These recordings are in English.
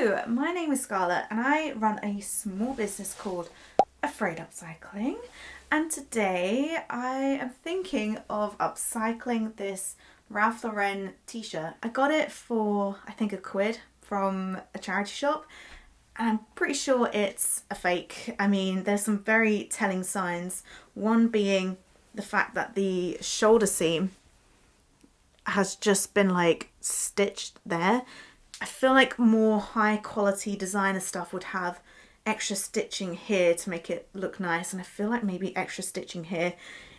Hello, my name is Scarlett and I run a small business called AFRAYED Upcycling, and today I am thinking of upcycling this Ralph Lauren t-shirt. I got it for I think £1 from a charity shop and I'm pretty sure it's a fake. I mean, there's some very telling signs, one being the fact that the shoulder seam has just been like stitched there. I feel like more high quality designer stuff would have extra stitching here to make it look nice, and I feel like maybe extra stitching here.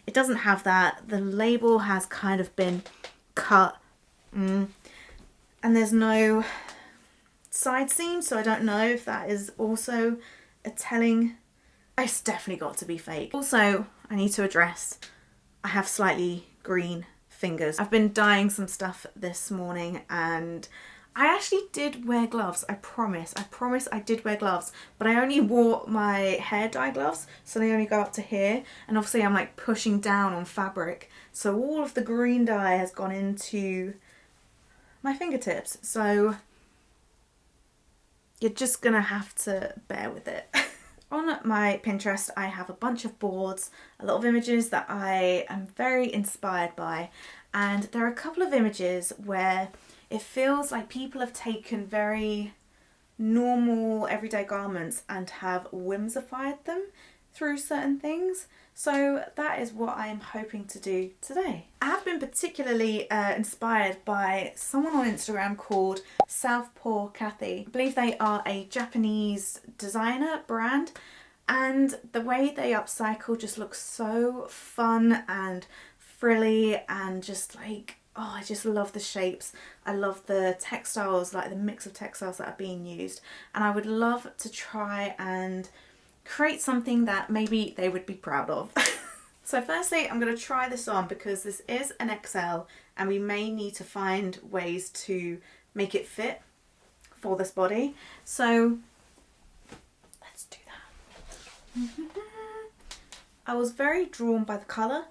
It doesn't have that. The label has kind of been cut and there's no side seam, so I don't know if that is also a telling. It's definitely got to be fake. Also, I need to address I have slightly green fingers. I've been dyeing some stuff this morning and I actually did wear gloves. I promise I did wear gloves, but I only wore my hair dye gloves, so they only go up to here, and obviously I'm like pushing down on fabric, so all of the green dye has gone into my fingertips, so you're just gonna have to bear with it. On my Pinterest I have a bunch of boards, a lot of images that I am very inspired by, and there are a couple of images where it feels like people have taken very normal everyday garments and have whimsified them through certain things. So that is what I am hoping to do today. I have been particularly inspired by someone on Instagram called Southpaw Kathy. I believe they are a Japanese designer brand, and the way they upcycle just looks so fun and frilly and just like, oh, I just love the shapes. I love the textiles, like the mix of textiles that are being used. And I would love to try and create something that maybe they would be proud of. So firstly, I'm going to try this on because this is an XL and we may need to find ways to make it fit for this body. So let's do that. I was very drawn by the colour.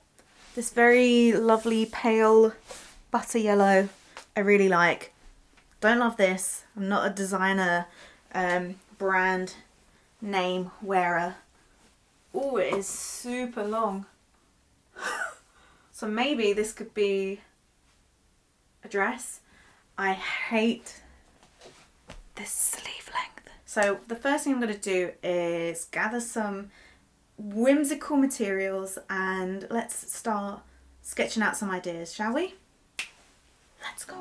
This very lovely pale butter yellow I really like. Don't love this. I'm not a designer brand name wearer. Oh, it is super long. So maybe this could be a dress. I hate this sleeve length. So the first thing I'm going to do is gather some whimsical materials and let's start sketching out some ideas, shall we? Let's go.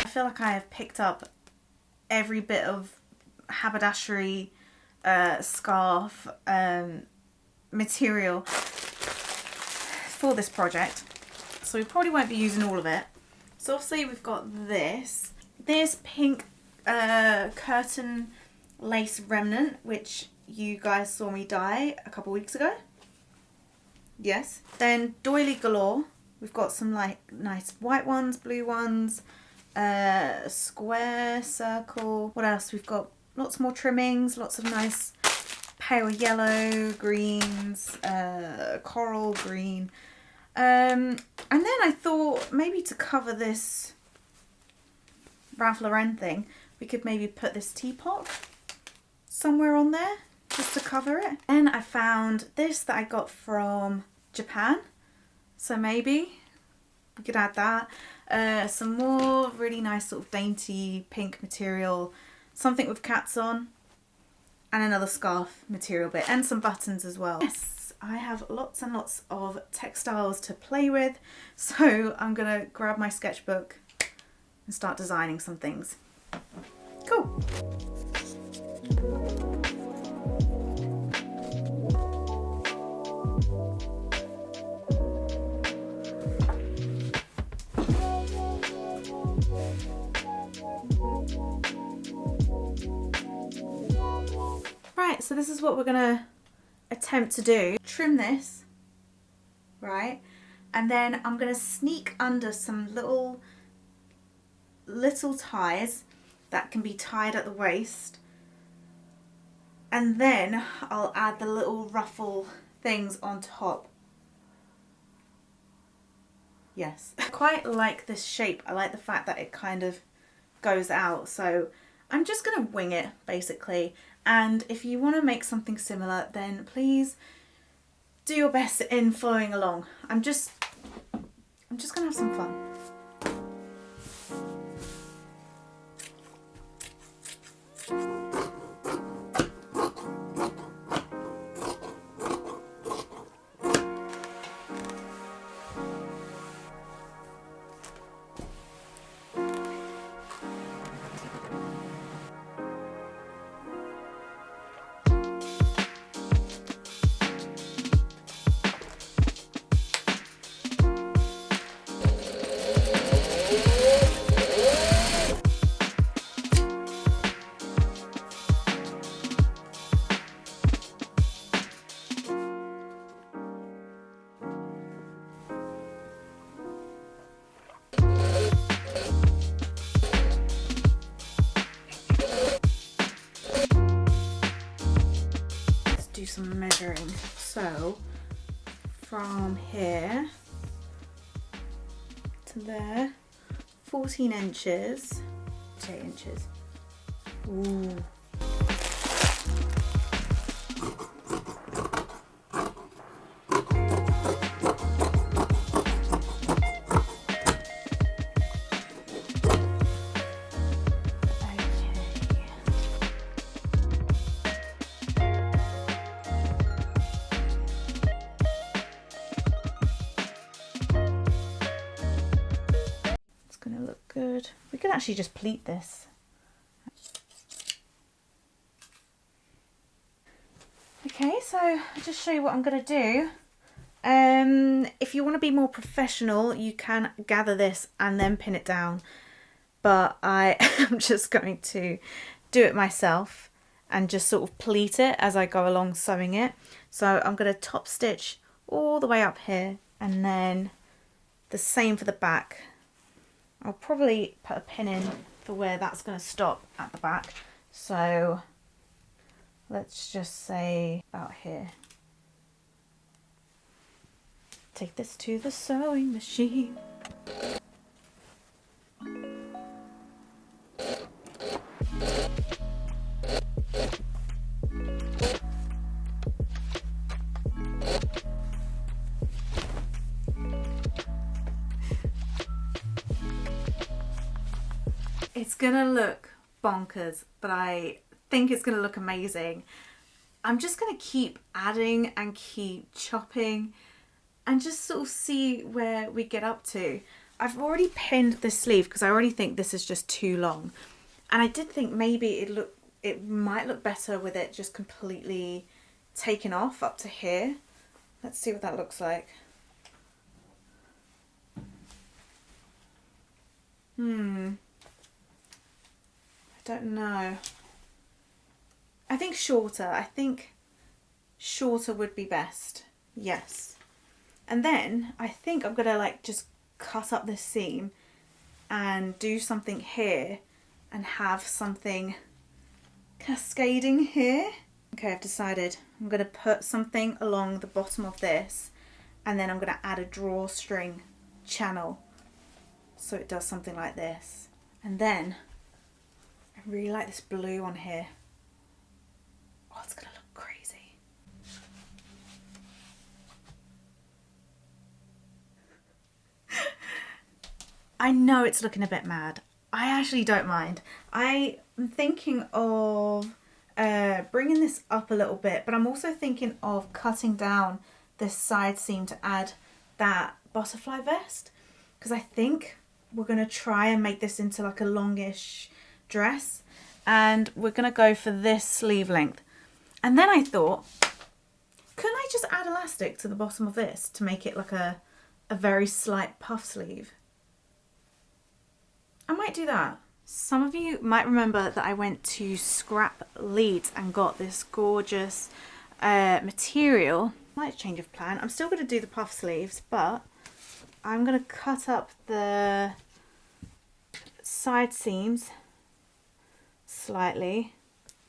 I feel like I have picked up every bit of haberdashery scarf material for this project, so we probably won't be using all of it. So obviously we've got this pink curtain lace remnant, which you guys saw me dye a couple weeks ago. Yes. Then doily galore. We've got some like nice white ones, blue ones, square, circle. What else? We've got lots more trimmings, lots of nice pale yellow, greens, coral green. And then I thought maybe to cover this Ralph Lauren thing, we could maybe put this teapot somewhere on there just to cover it. Then I found this that I got from Japan. So maybe we could add that. Some more really nice sort of dainty pink material, something with cats on, and another scarf material bit, and some buttons as well. Yes, I have lots and lots of textiles to play with, so I'm gonna grab my sketchbook and start designing some things. Cool. So this is what we're gonna attempt to do. Trim this, right? And then I'm gonna sneak under some little ties that can be tied at the waist. And then I'll add the little ruffle things on top. Yes. I quite like this shape. I like the fact that it kind of goes out. So I'm just going to wing it basically. And if you want to make something similar, then please do your best in following along. I'm just going to have some fun. Do some measuring. So from here to there, 14 inches, 8 inches. Ooh. Good. We could actually just pleat this. Okay, so I'll just show you what I'm going to do. If you want to be more professional, you can gather this and then pin it down. But I am just going to do it myself and just sort of pleat it as I go along sewing it. So I'm going to top stitch all the way up here and then the same for the back. I'll probably put a pin in for where that's going to stop at the back. So let's just say about here. Take this to the sewing machine. It's gonna look bonkers, but I think it's gonna look amazing. I'm just gonna keep adding and keep chopping and just sort of see where we get up to. I've already pinned this sleeve because I already think this is just too long. And I did think maybe it might look better with it just completely taken off up to here. Let's see what that looks like. I don't know. I think shorter would be best. Yes. And then I think I'm gonna like just cut up this seam and do something here and have something cascading here. Okay, I've decided I'm gonna put something along the bottom of this and then I'm gonna add a drawstring channel so it does something like this. And then I really like this blue on here. Oh, it's gonna look crazy. I know it's looking a bit mad. I actually don't mind. I am thinking of bringing this up a little bit, but I'm also thinking of cutting down this side seam to add that butterfly vest, because I think we're going to try and make this into like a longish dress, and we're going to go for this sleeve length. And then I thought, couldn't I just add elastic to the bottom of this to make it like a very slight puff sleeve? I might do that. Some of you might remember that I went to Scrap Leeds and got this gorgeous material. Might change of plan. I'm still going to do the puff sleeves, but I'm going to cut up the side seams slightly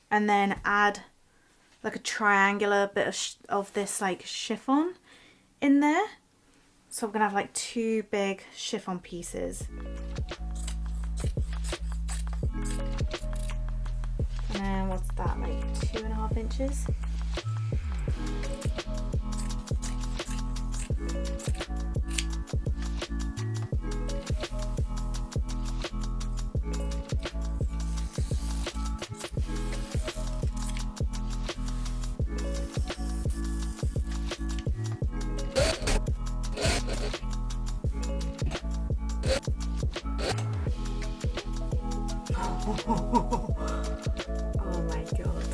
and then add like a triangular bit of this like chiffon in there. So I'm going to have like two big chiffon pieces. And then what's that, like 2.5 inches? Oh my god.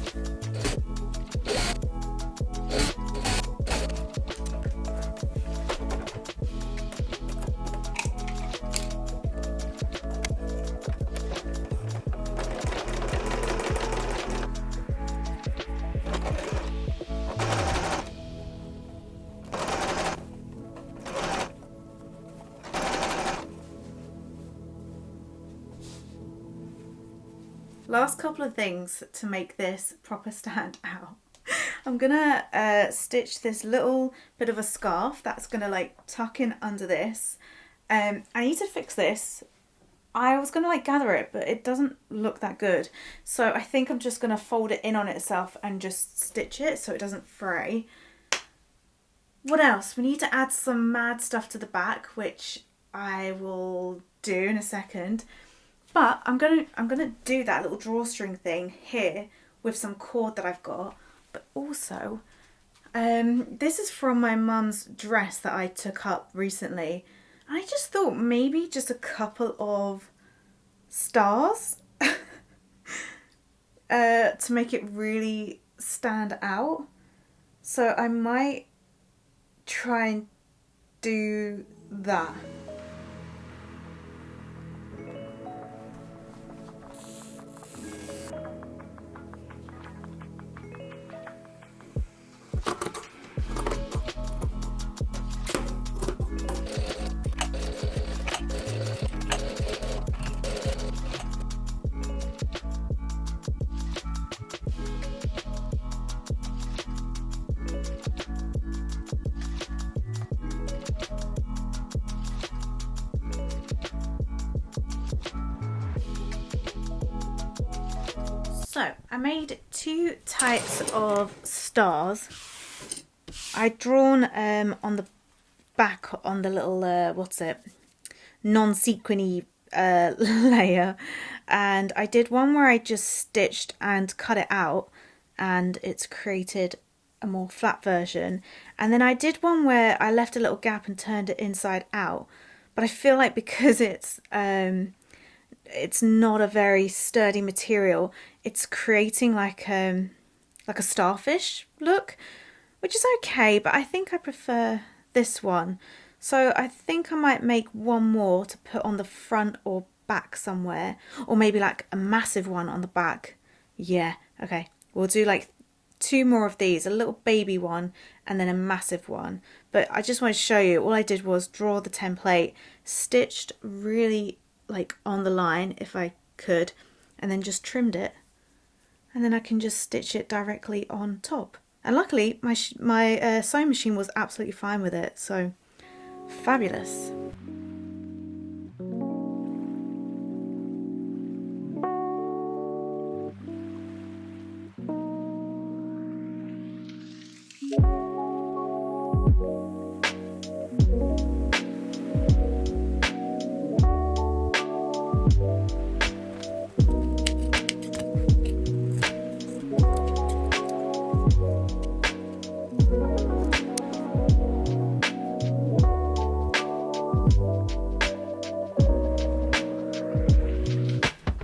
Last couple of things to make this proper stand out. I'm gonna stitch this little bit of a scarf that's gonna like tuck in under this. I need to fix this. I was gonna like gather it, but it doesn't look that good. So I think I'm just gonna fold it in on itself and just stitch it so it doesn't fray. What else? We need to add some mad stuff to the back, which I will do in a second. But I'm gonna do that little drawstring thing here with some cord that I've got. But also, this is from my mum's dress that I took up recently. I just thought maybe just a couple of stars to make it really stand out. So I might try and do that. So I made two types of stars. I'd drawn on the back on the little non-sequiny layer, and I did one where I just stitched and cut it out and it's created a more flat version, and then I did one where I left a little gap and turned it inside out, but I feel like because it's not a very sturdy material, it's creating like a starfish look, which is okay, but I think I prefer this one. So I think I might make one more to put on the front or back somewhere, or maybe like a massive one on the back. Yeah, okay, we'll do like two more of these, a little baby one and then a massive one. But I just want to show you, all I did was draw the template, stitched really like on the line if I could, and then just trimmed it, and then I can just stitch it directly on top. And luckily my sewing machine was absolutely fine with it, so fabulous.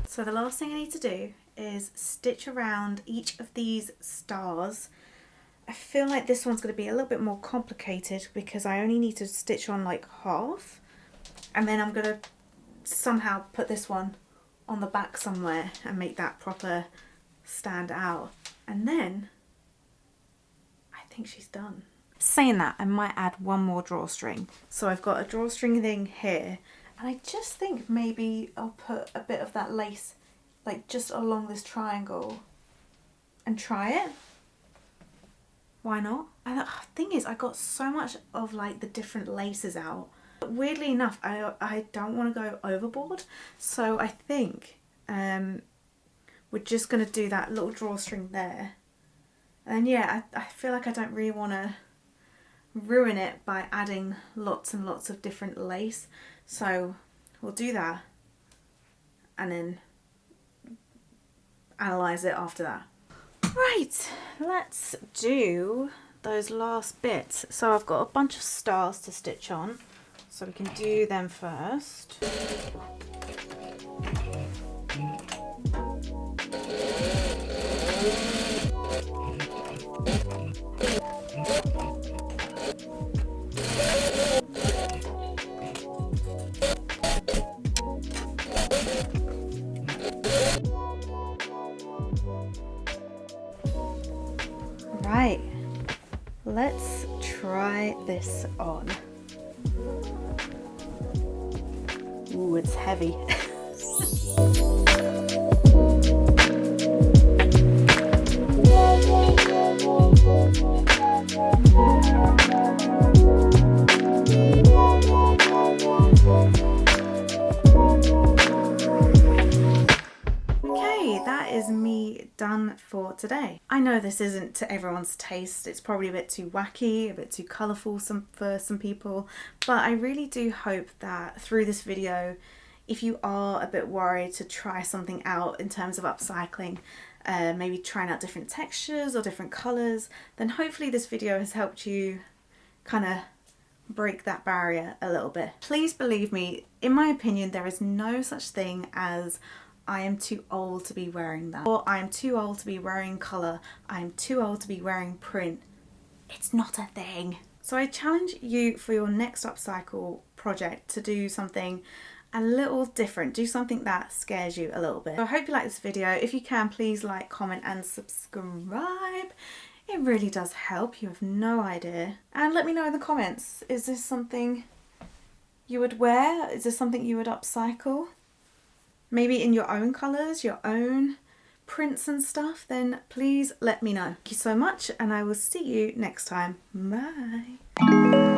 So the last thing I need to do is stitch around each of these stars. I feel like this one's going to be a little bit more complicated because I only need to stitch on like half, and then I'm going to somehow put this one on the back somewhere and make that proper stand out. And then I think she's done. Saying that, I might add one more drawstring. So I've got a drawstring thing here, and I just think maybe I'll put a bit of that lace like just along this triangle and try it. Why not? And the thing is, I got so much of like the different laces out. But weirdly enough, I don't want to go overboard. So I think we're just going to do that little drawstring there. And yeah, I feel like I don't really want to ruin it by adding lots and lots of different lace. So we'll do that and then analyze it after that. Right, let's do those last bits. So I've got a bunch of stars to stitch on, so we can do them first. Right, let's try this on. Ooh, it's heavy. That is me done for today. I know this isn't to everyone's taste. It's probably a bit too wacky, a bit too colourful for some people, but I really do hope that through this video, if you are a bit worried to try something out in terms of upcycling, maybe trying out different textures or different colours, then hopefully this video has helped you kind of break that barrier a little bit. Please believe me, in my opinion, there is no such thing as I am too old to be wearing that, or I am too old to be wearing colour, I am too old to be wearing print. It's not a thing. So I challenge you for your next upcycle project to do something a little different, do something that scares you a little bit. So I hope you like this video. If you can, please like, comment and subscribe. It really does help, you have no idea. And let me know in the comments, is this something you would wear? Is this something you would upcycle? Maybe in your own colours, your own prints and stuff, then please let me know. Thank you so much, and I will see you next time. Bye.